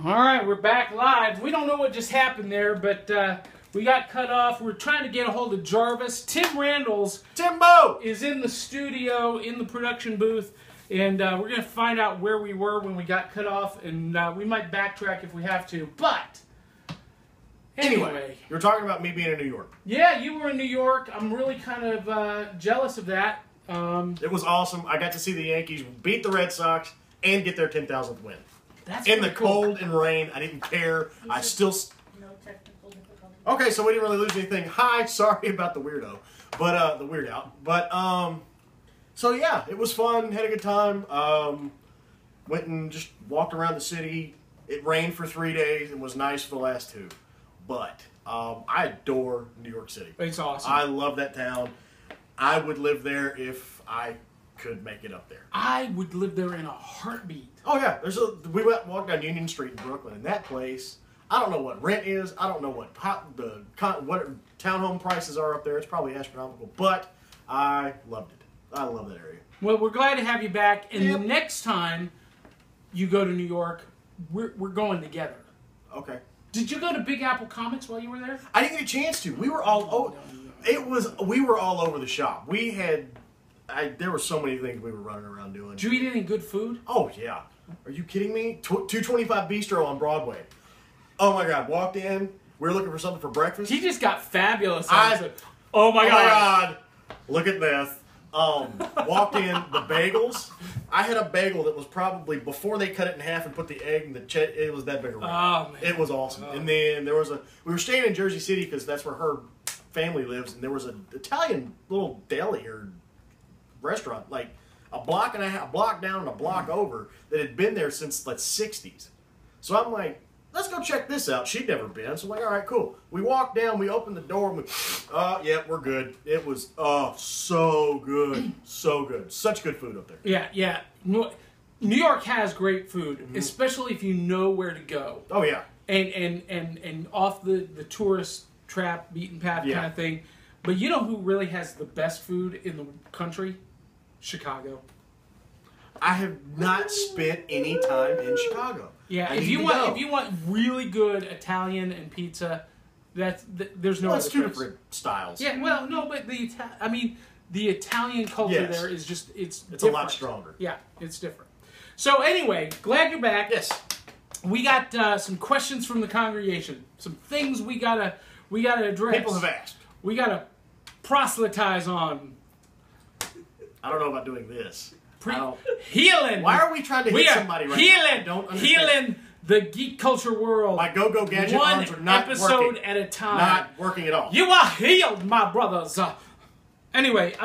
All right, we're back live. We don't know what just happened there, but we got cut off. We're trying to get a hold of Jarvis. Tim Randalls Timbo is in the studio, in the production booth, and we're going to find out where we were when we got cut off, and we might backtrack if we have to. But anyway, you're talking about me being in New York. Yeah, you were in New York. I'm really kind of jealous of that. It was awesome. I got to see the Yankees beat the Red Sox and get their 10,000th win. That's in the cool. cold and rain. I didn't care. I still... No technical difficulty. Okay, so we didn't really lose anything. Hi, sorry about the weirdo. But, the weird out. But, so yeah, it was fun. Had a good time. Went and just walked around the city. It rained for 3 days and was nice for the last 2. But, I adore New York City. It's awesome. I love that town. I would live there if I could make it up there. I would live there in a heartbeat. Oh yeah, we walked down Union Street in Brooklyn, and that place, I don't know what rent is. I don't know what townhome prices are up there. It's probably astronomical, but I loved it. I love that area. Well, we're glad to have you back, and the next time you go to New York, we're going together. Okay. Did you go to Big Apple Comics while you were there? I didn't get a chance to. We were all we were all over the shop. We had. There were so many things we were running around doing. Did you eat any good food? Oh, yeah. Are you kidding me? 225 Bistro on Broadway. Oh, my God. Walked in. We were looking for something for breakfast. He just got fabulous. Oh, my God. Look at this. Walked in. The bagels. I had a bagel that was probably, before they cut it in half and put the egg and it was that big around. Oh, man. It was awesome. Oh. And then there was we were staying in Jersey City because that's where her family lives. And there was an Italian little deli or restaurant, like a block and a half, a block down and a block over, that had been there since the 60s. So I'm like, let's go check this out. She'd never been. So I'm like, all right, cool. We walked down, we opened the door, and yeah, we're good. It was, so good. So good. Such good food up there. Yeah, yeah. New York has great food, especially if you know where to go. Oh, yeah. And off the tourist trap, beaten path kind of thing. But you know who really has the best food in the country? Chicago. I have not spent any time in Chicago. Yeah, if you want really good Italian and pizza, there's no. Well, it's two different styles. Yeah, well, no, but the Italian culture there is just it's a lot stronger. Yeah, it's different. So anyway, glad you're back. Yes, we got some questions from the congregation. Some things we gotta address. People have asked. We gotta proselytize on. I don't know about doing this. Healing. Why are we trying to hit somebody right now? I don't understand. Healing the geek culture world. My go-go gadget arms are not working. One episode at a time. Not working at all. You are healed, my brothers. Anyway,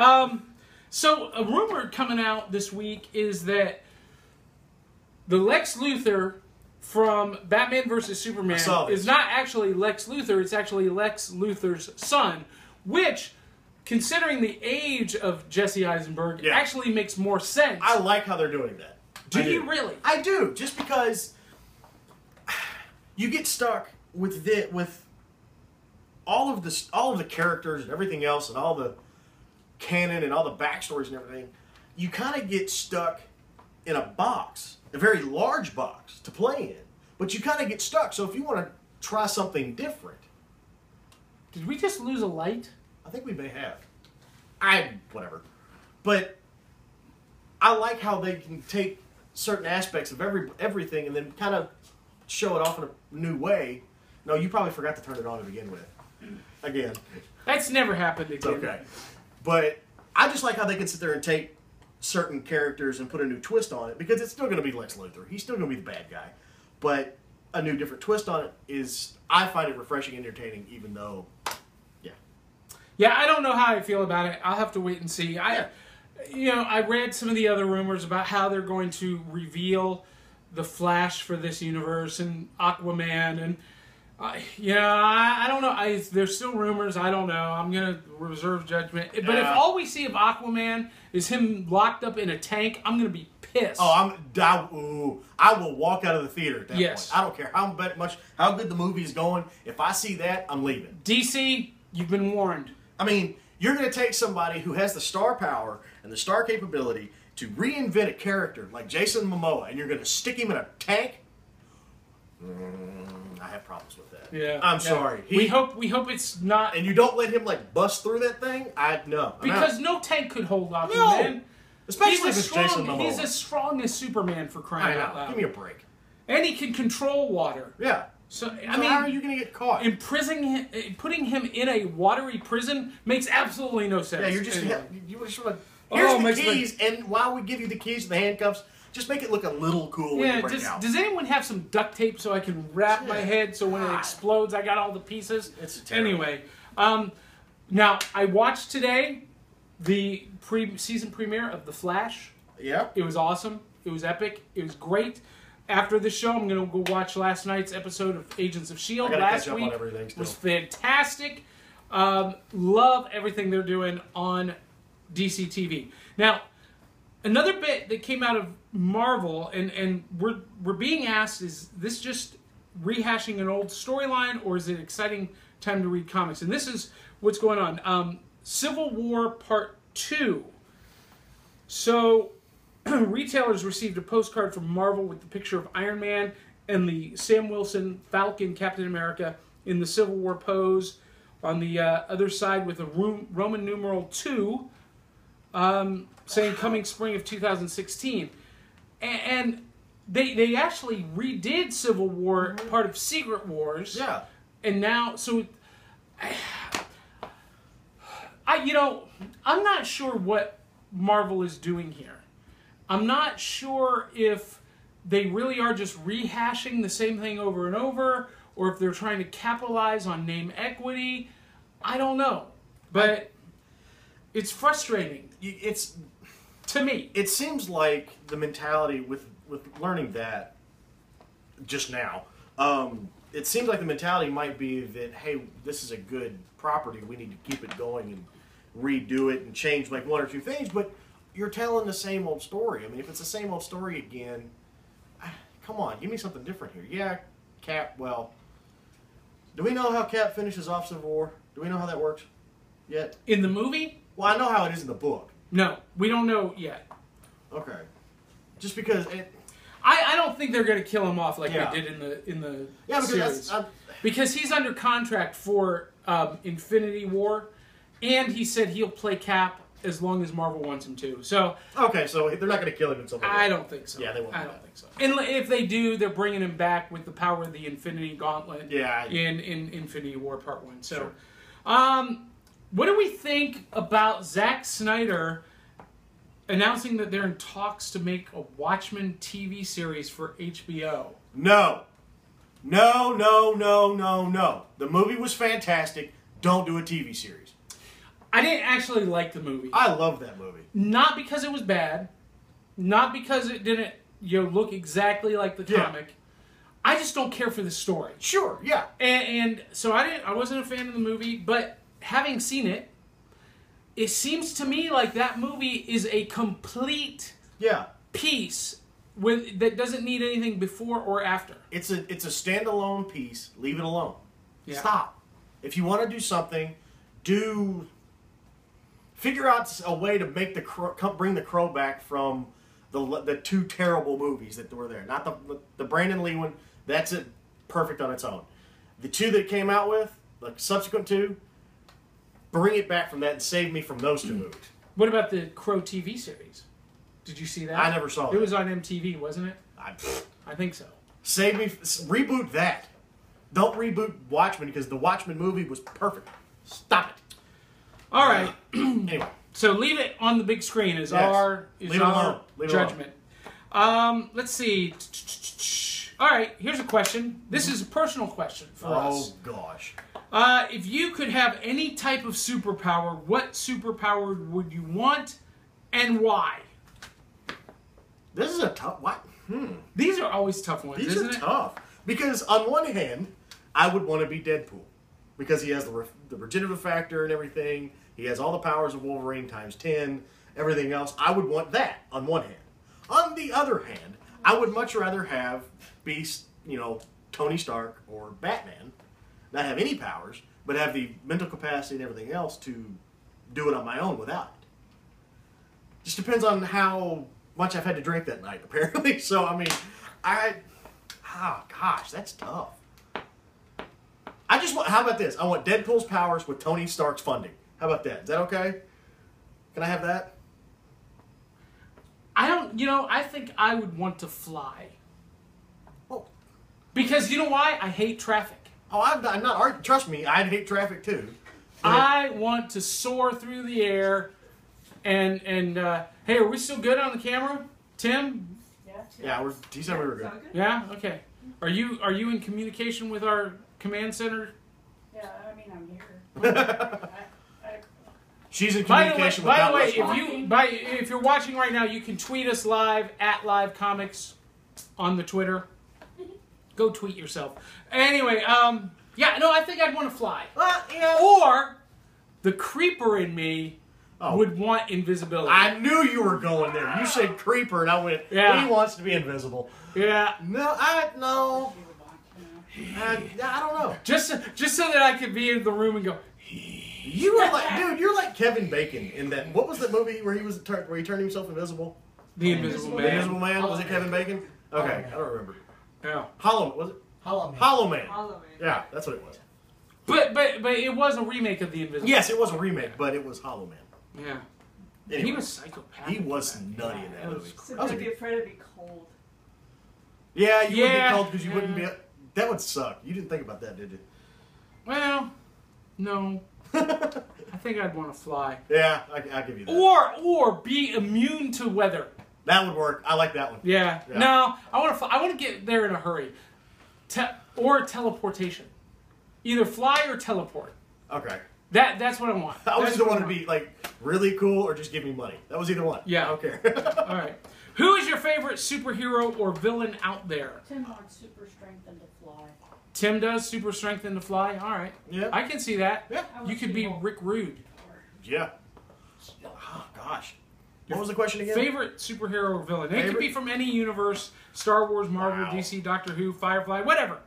so a rumor coming out this week is that the Lex Luthor from Batman vs. Superman is not actually Lex Luthor. It's actually Lex Luthor's son, which, considering the age of Jesse Eisenberg, actually makes more sense. I like how they're doing that. Do you really? I do, just because you get stuck with all of the characters and everything else and all the canon and all the backstories and everything. You kind of get stuck in a box, a very large box to play in, but you kind of get stuck. So if you want to try something different, did we just lose a light? I think we may have. Whatever. But I like how they can take certain aspects of everything and then kind of show it off in a new way. No, you probably forgot to turn it on to begin with. Again. That's never happened again. Okay. But I just like how they can sit there and take certain characters and put a new twist on it, because it's still going to be Lex Luthor. He's still going to be the bad guy. But a new different twist on it is, I find it refreshing and entertaining, even though... Yeah, I don't know how I feel about it. I'll have to wait and see. I read some of the other rumors about how they're going to reveal the Flash for this universe and Aquaman, and I don't know. There's still rumors. I don't know. I'm gonna reserve judgment. But if all we see of Aquaman is him locked up in a tank, I'm gonna be pissed. I will walk out of the theater at that point. I don't care how good the movie is going. If I see that, I'm leaving. DC, you've been warned. I mean, you're going to take somebody who has the star power and the star capability to reinvent a character like Jason Momoa, and you're going to stick him in a tank? I have problems with that. Yeah, I'm sorry. We hope it's not. And you don't let him like bust through that thing. No, because no tank could hold Aquaman. No, especially if it's Jason Momoa. He's as strong as Superman for crying out loud. Give me a break. And he can control water. Yeah. So I mean, how are you going to get caught? Putting him in a watery prison makes absolutely no sense. Yeah, you're just anyway. you just want to. Here's the keys, and while we give you the keys to the handcuffs, just make it look a little cool when you break out. Does anyone have some duct tape so I can wrap my head so when it explodes I got all the pieces? It's terrible. Anyway, now I watched today the season premiere of The Flash. Yeah. It was awesome. It was epic. It was great. After the show, I'm going to go watch last night's episode of Agents of S.H.I.E.L.D. Last week was fantastic. Love everything they're doing on DC TV. Now, another bit that came out of Marvel, and we're being asked, is this just rehashing an old storyline, or is it an exciting time to read comics? And this is what's going on. Civil War Part 2. So, retailers received a postcard from Marvel with the picture of Iron Man and the Sam Wilson Falcon Captain America in the Civil War pose. On the other side with a Roman numeral 2 saying coming spring of 2016. And they actually redid Civil War, part of Secret Wars. Yeah. And now, so I'm not sure what Marvel is doing here. I'm not sure if they really are just rehashing the same thing over and over, or if they're trying to capitalize on name equity. I don't know. But it's frustrating. It's to me. It seems like the mentality with learning that just now, it seems like the mentality might be that, hey, this is a good property, we need to keep it going and redo it and change like one or two things, but you're telling the same old story. I mean, if it's the same old story again, come on, give me something different here. Yeah, Cap, well, do we know how Cap finishes off Civil War? Do we know how that works yet? In the movie? Well, I know how it is in the book. No, we don't know yet. Okay. Just because I don't think they're going to kill him off like they did in the series. Because he's under contract for Infinity War, and he said he'll play Cap as long as Marvel wants him to. So okay, so they're not going to kill him in Civil War. I don't think so. Yeah, they won't. I don't think so. And if they do, they're bringing him back with the power of the Infinity Gauntlet. Yeah. In Infinity War Part 1. So, sure. What do we think about Zack Snyder announcing that they're in talks to make a Watchmen TV series for HBO? No. No, no, no, no, no. The movie was fantastic. Don't do a TV series. I didn't actually like the movie. I love that movie. Not because it was bad. Not because it didn't look exactly like the comic. I just don't care for the story. Sure, yeah. And so I wasn't a fan of the movie, but having seen it, it seems to me like that movie is a complete piece that doesn't need anything before or after. It's a standalone piece. Leave it alone. Yeah. Stop. If you want to do something, figure out a way to make bring the Crow back from the two terrible movies that were there. Not the Brandon Lee one. That's it, perfect on its own. The two that came out with, the subsequent two, bring it back from that and save me from those two movies. What about the Crow TV series? Did you see that? I never saw it. It was on MTV, wasn't it? I think so. Save me. Reboot that. Don't reboot Watchmen because the Watchmen movie was perfect. Stop it. All right. Anyway. So leave it on the big screen is our judgment. Let's see. All right, here's a question. This is a personal question for us. Oh, gosh. If you could have any type of superpower, what superpower would you want and why? This is a tough one. These are always tough ones, isn't it? These are tough. Because on one hand, I would want to be Deadpool. Because he has the regenerative factor and everything. He has all the powers of Wolverine times 10. Everything else. I would want that on one hand. On the other hand, I would much rather be, Tony Stark or Batman. Not have any powers, but have the mental capacity and everything else to do it on my own without it. Just depends on how much I've had to drink that night, apparently. So, I mean, Oh, gosh, that's tough. I just want, how about this? I want Deadpool's powers with Tony Stark's funding. How about that? Is that okay? Can I have that? I think I would want to fly. Oh. Because you know why? I hate traffic. Oh, I'm not arguing. Trust me, I'd hate traffic too. I want to soar through the air and hey, are we still good on the camera? Tim? Yeah, he said we were good. Yeah? Okay. Are you in communication with our command center? Yeah, I mean, I'm here. She's in communication with By the way, if you're watching right now, you can tweet us live at Live Comics on the Twitter. Go tweet yourself. Anyway, I think I'd want to fly. Yeah. Or the creeper in me would want invisibility. I knew you were going there. You said creeper, and I went, he wants to be invisible. Yeah. No, I don't know. Just so that I could be in the room and go, You were like, dude, you're like Kevin Bacon in that. What was the movie where he turned himself invisible? The Invisible Man. The Invisible Man? Was it Kevin Bacon? Okay, I don't remember. Yeah. Was it? Hollow Man. Yeah, that's what it was. But it was a remake of The Invisible Man. Yes, it was a remake, but it was Hollow Man. Yeah. Anyway, He was psychopathic. he was nutty in that movie. So I'd be afraid it'd be cold. Yeah, you wouldn't be cold because you wouldn't be. That would suck. You didn't think about that, did you? Well, no. I think I'd want to fly. Yeah, I'll give you that. Or be immune to weather. That would work. I like that one. Yeah. No, I want to fly. I want to get there in a hurry. Or teleportation. Either fly or teleport. Okay. That's what I want. I was either want to be like really cool or just give me money. That was either one. Yeah. Okay. All right. Who is your favorite superhero or villain out there? Tim wants super strength and to fly. Tim does super strength and to fly. All right. Yeah. I can see that. Yeah. You could be Rick Rude. Yeah. Oh gosh. What was the question again? Favorite superhero or villain? It could be from any universe: Star Wars, Marvel, DC, Doctor Who, Firefly, whatever.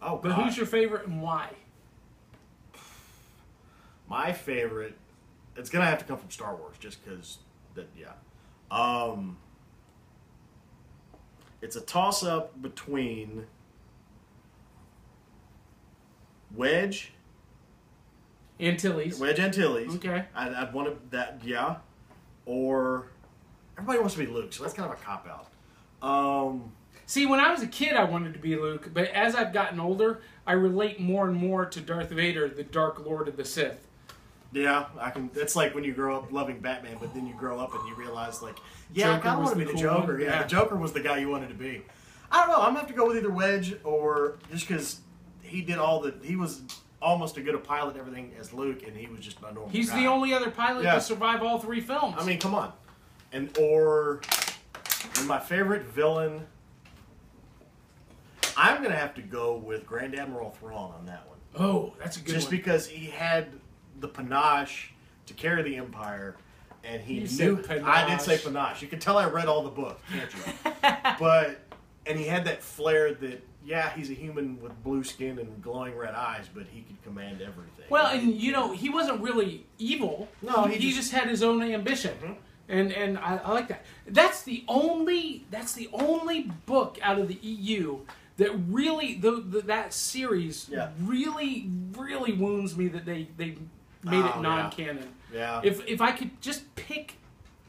Oh, but who's your favorite and why? My favorite, it's gonna have to come from Star Wars, just because that. Yeah. It's a toss-up between Wedge Antilles. Wedge Antilles. Okay. I'd want that. Yeah. Or everybody wants to be Luke, so that's kind of a cop-out. See, when I was a kid, I wanted to be Luke, but as I've gotten older, I relate more and more to Darth Vader, the Dark Lord of the Sith. Yeah, I can. It's like when you grow up loving Batman, but then you grow up and you realize, like, I kind of want to be the Joker. Yeah, the Joker was the guy you wanted to be. I don't know. I'm gonna have to go with either Wedge or just because he did he was almost as good a pilot and everything as Luke, and he was just a normal guy. He's the only other pilot to survive all 3 films. I mean, come on. And my favorite villain, I'm gonna have to go with Grand Admiral Thrawn on that one. Oh, that's a good one. Just because he had the panache to carry the Empire, and he knew. I did say panache. You can tell I read all the book, can't you? And he had that flair that, he's a human with blue skin and glowing red eyes, but he could command everything. Well, and he wasn't really evil. No, he just had his own ambition. Mm-hmm. And I like that. That's the only book out of the EU that really that series really wounds me that they made it non-canon. Yeah. If I could just pick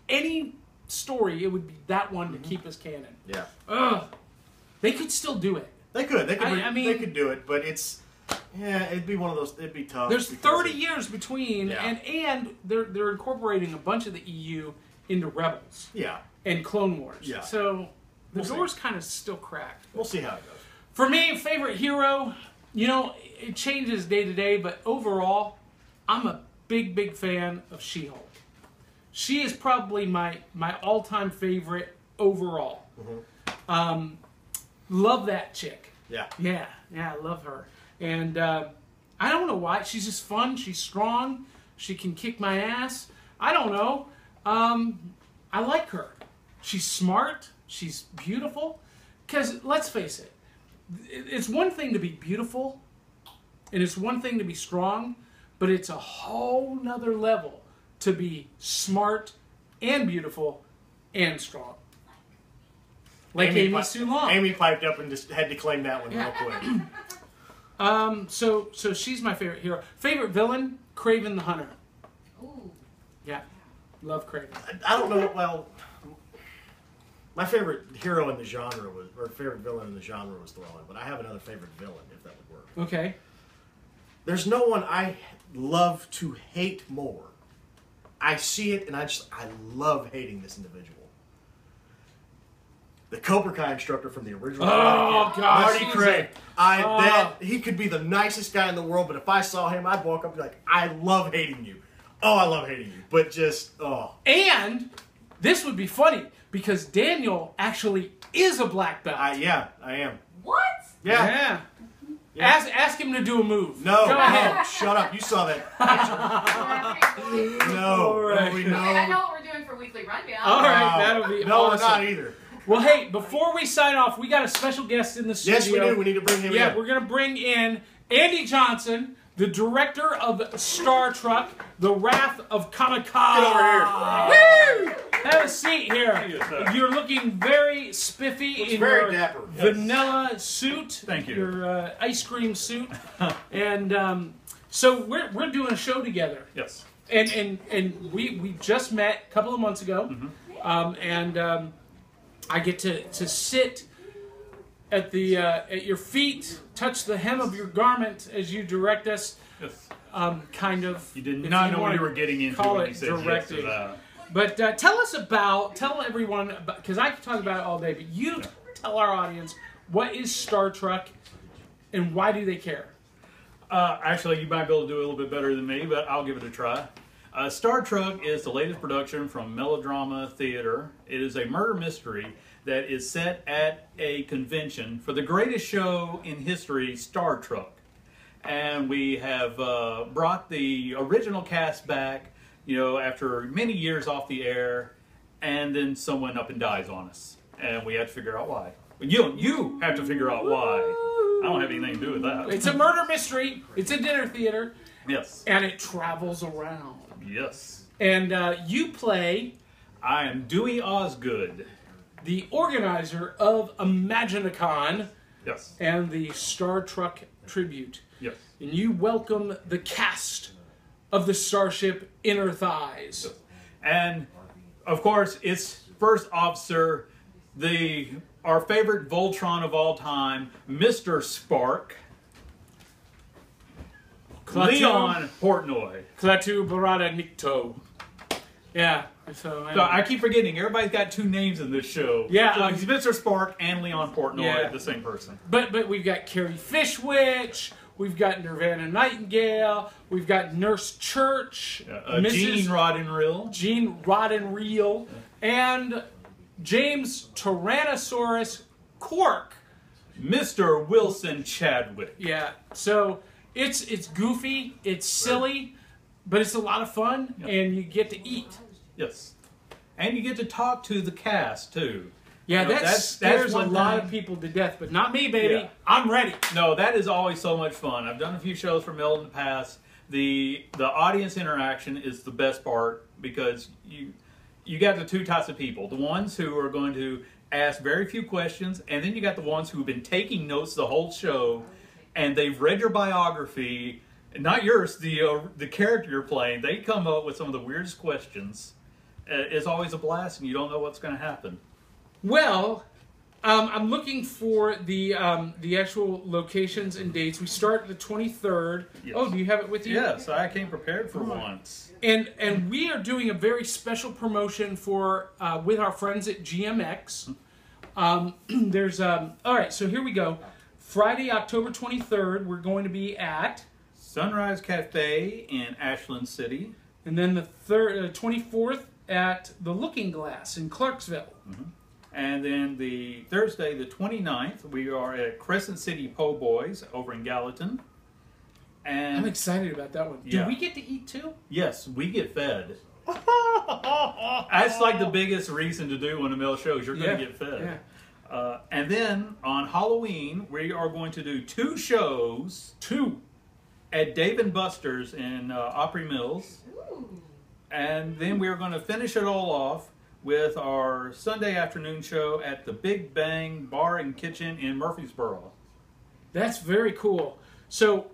any story, it would be that one to keep as canon. Yeah. Ugh. They could still do it. They could. They could do it, but it'd be one of those. It'd be tough. There's 30 years between, and they're incorporating a bunch of the EU into Rebels. Yeah. And Clone Wars. Yeah. So the door's kind of still cracked. We'll see how it goes. For me, favorite hero, it changes day to day, but overall, I'm a big fan of She-Hulk. She is probably my all-time favorite overall. Mm-hmm. Love that chick. Yeah, I love her. And I don't know why. She's just fun. She's strong. She can kick my ass. I don't know. I like her. She's smart. She's beautiful. Because, let's face it, it's one thing to be beautiful, and it's one thing to be strong, but it's a whole nother level to be smart and beautiful and strong. Like Amy Sue Long. Amy piped up and just had to claim that one real quick. So she's my favorite hero. Favorite villain? Kraven the Hunter. Ooh. Yeah. Love Kraven. I don't know. Well, my favorite hero in the genre or favorite villain in the genre was Throne, but I have another favorite villain, if that would work. Okay. There's no one I love to hate more. I see it and I love hating this individual. The Cobra Kai instructor from the original. Oh, gosh. Marty Craig. He could be the nicest guy in the world, but if I saw him, I'd walk up and be like, I love hating you. Oh, I love hating you. But just, oh. And this would be funny because Daniel actually is a black belt. Yeah, I am. What? Yeah. Ask him to do a move. No. Go ahead. No, shut up. You saw that. No. All right. No, we And I know know. what we're doing for Weekly Rundown. All right, that'll be No, awesome. we're not either. Well, hey, before we sign off, we got a special guest in the studio. Yes, we do. We need to bring him in. Yeah, we're going to bring in Andy Johnson, the director of Startruck, The Wrath of Kamikaze. Get over Woo! Have a seat here. You're looking very spiffy in very your dapper. vanilla suit. Thank you. Your ice cream suit. And so we're doing a show together. Yes. And we just met a couple of months ago. Mm-hmm. I get to sit at your feet, touch the hem of your garment as you direct us. Yes. Kind of. You did if not you know what wanna you were getting into call when it you said yes to directing. that. But tell everyone, because I can talk about it all day, but you tell our audience, what is Startruck and why do they care? Actually, you might be able to do a little bit better than me, but I'll give it a try. Startruck is the latest production from Melodrama Theater. It is a murder mystery that is set at a convention for the greatest show in history, Startruck. And we have brought the original cast back, after many years off the air, and then someone up and dies on us. And we have to figure out why. You have to figure out why. I don't have anything to do with that. It's a murder mystery. It's a dinner theater. Yes. And it travels around. Yes. And you play I am Dewey Osgood. the organizer of Imaginacon Yes. and the Startruck tribute. Yes. And you welcome the cast of the starship Inner Thighs. And of course, it's First Officer, our favorite Voltron of all time, Mr. Spark, Leon Portnoy. Klaatu Barada Nikto. Yeah. So I keep forgetting, everybody's got two names in this show. Yeah, So he's Mr. Spark and Leon Portnoy, Yeah. the same person. But we've got Carrie Fishwitch, we've got Nirvana Nightingale, we've got Nurse Church, Gene Roddenreel. Gene Roddenreel, and James Tyrannosaurus Cork. Mr. Wilson Chadwick. Yeah. So it's goofy, it's silly, but it's a lot of fun, and you get to eat. Yes. And you get to talk to the cast, too. Yeah, that scares a one lot thing. of people to death, but not me, baby. Yeah. I'm ready. No, that is always so much fun. I've done a few shows for Mel in the past. The audience interaction is the best part because you got the two types of people. The ones who are going to ask very few questions, and then you got the ones who've been taking notes the whole show, and they've read your biography, not yours, the character you're playing. They come up with some of the weirdest questions. It's always a blast, and you don't know what's going to happen. Well, I'm looking for the actual locations and dates. We start the 23rd. Yes. Oh, do you have it with you? Yes, I came prepared for once. And we are doing a very special promotion for with our friends at GMX. There's all right. So here we go. Friday, October 23rd, we're going to be at Sunrise Cafe in Ashland City. and then the 24th at the Looking Glass in Clarksville. Mm-hmm. And then the Thursday, the 29th, we are at Crescent City Po' Boys over in Gallatin. And I'm excited about that one. Yeah. Do we get to eat too? yes, we get fed. That's like the biggest reason to do one of Mel shows. You're going to get fed. Yeah. And then on Halloween, we are going to do 2 shows. 2. At Dave & Buster's in Opry Mills. Ooh. And then we're going to finish it all off with our Sunday afternoon show at the Big Bang Bar and Kitchen in Murfreesboro. That's very cool. So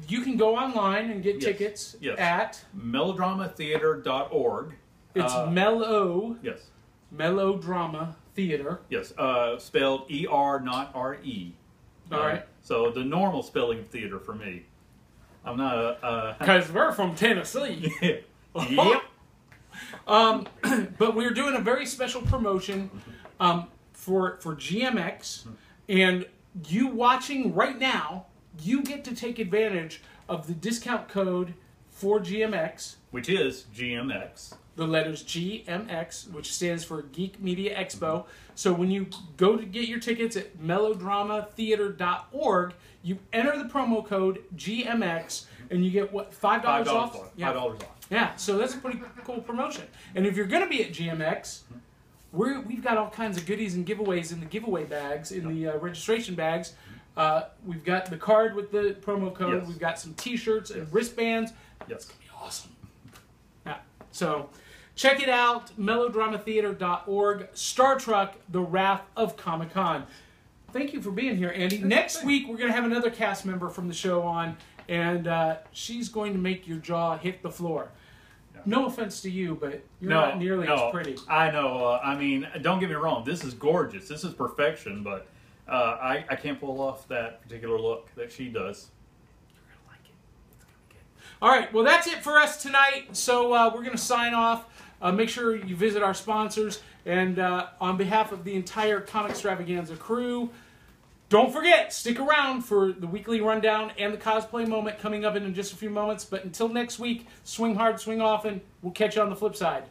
you can go online and get tickets at melodramatheater.org. It's Melodrama Theater. Yes, spelled E-R, not R-E. All right. So the normal spelling of theater for me. I'm not a... Because we're from Tennessee. Yep. But we're doing a very special promotion for GMX. And you watching right now, you get to take advantage of the discount code for GMX. Which is GMX. The letters GMX, which stands for Geek Media Expo. So when you go to get your tickets at melodramatheater.org, you enter the promo code GMX, and you get what, $5 off? Yeah. $5 off. Yeah, so that's a pretty cool promotion. And if you're going to be at GMX, we've got all kinds of goodies and giveaways in the giveaway bags, in the registration bags. We've got the card with the promo code. Yes. We've got some T-shirts and wristbands. Yes. It's going to be awesome. Yeah. So check it out, melodramatheater.org. Startruck, The Wrath of Comic-Con. Thank you for being here, Andy. Next week, we're going to have another cast member from the show on, and she's going to make your jaw hit the floor. No offense to you, but you're not nearly as pretty. I know. I mean, don't get me wrong. This is gorgeous. This is perfection, but I can't pull off that particular look that she does. You're going to like it. It's going to be good. All right. Well, that's it for us tonight. So we're going to sign off. Make sure you visit our sponsors. And on behalf of the entire Comixstravaganza crew, don't forget, stick around for the weekly rundown and the cosplay moment coming up in just a few moments. But until next week, swing hard, swing often. We'll catch you on the flip side.